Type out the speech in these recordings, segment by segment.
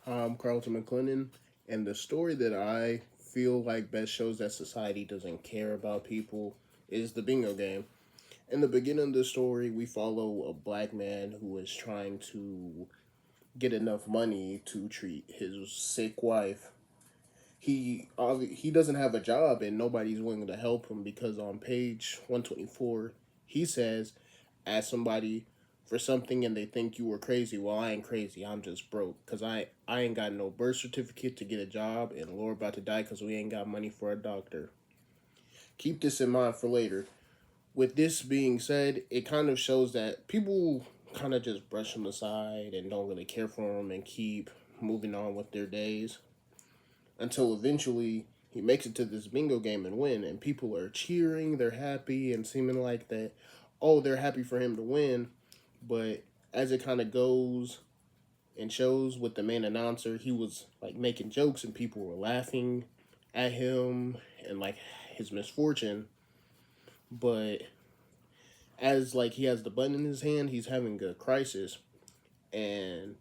I'm Carlton McClennan, and the story that I feel like best shows that society doesn't care about people is the bingo game. In the beginning of the story, we follow a black man who is trying to get enough money to treat his sick wife. He doesn't have a job, and nobody's willing to help him because on page 124 he says, ask somebody for something and they think you were crazy. Well, I ain't crazy. I'm just broke because I ain't got no birth certificate to get a job, and Laura about to die because we ain't got money for a doctor. Keep this in mind for later. With this being said, it kind of shows that people kind of just brush him aside and don't really care for him and keep moving on with their days until eventually he makes it to this bingo game and win, and people are cheering, they're happy and seeming like that, oh, they're happy for him to win. But as it kind of goes and shows with the main announcer, he was like making jokes and people were laughing at him and like his misfortune. But as like he has the button in his hand, he's having a crisis. And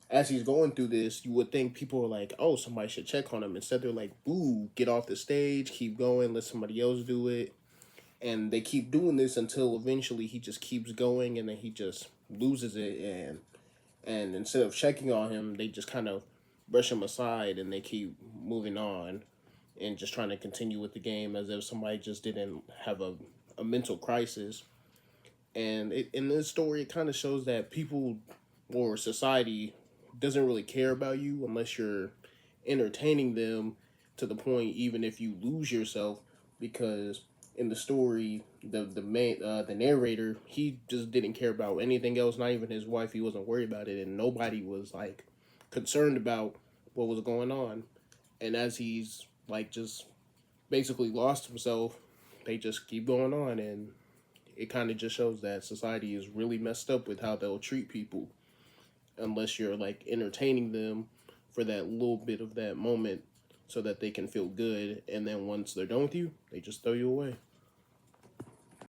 as he's going through this, you would think people are like, oh, somebody should check on him. Instead, they're like, boo, get off the stage, keep going, let somebody else do it. And they keep doing this until eventually he just keeps going and then he just loses it. And instead of checking on him, they just kind of brush him aside and they keep moving on and just trying to continue with the game as if somebody just didn't have a mental crisis. And in this story, it kind of shows that people or society doesn't really care about you unless you're entertaining them to the point even if you lose yourself, because in the story the narrator, he just didn't care about anything else, not even his wife. He wasn't worried about it and nobody was like concerned about what was going on. And as he's like just basically lost himself, they just keep going on. And it kind of just shows that society is really messed up with how they'll treat people unless you're like entertaining them for that little bit of that moment so that they can feel good, and then once they're done with you, they just throw you away.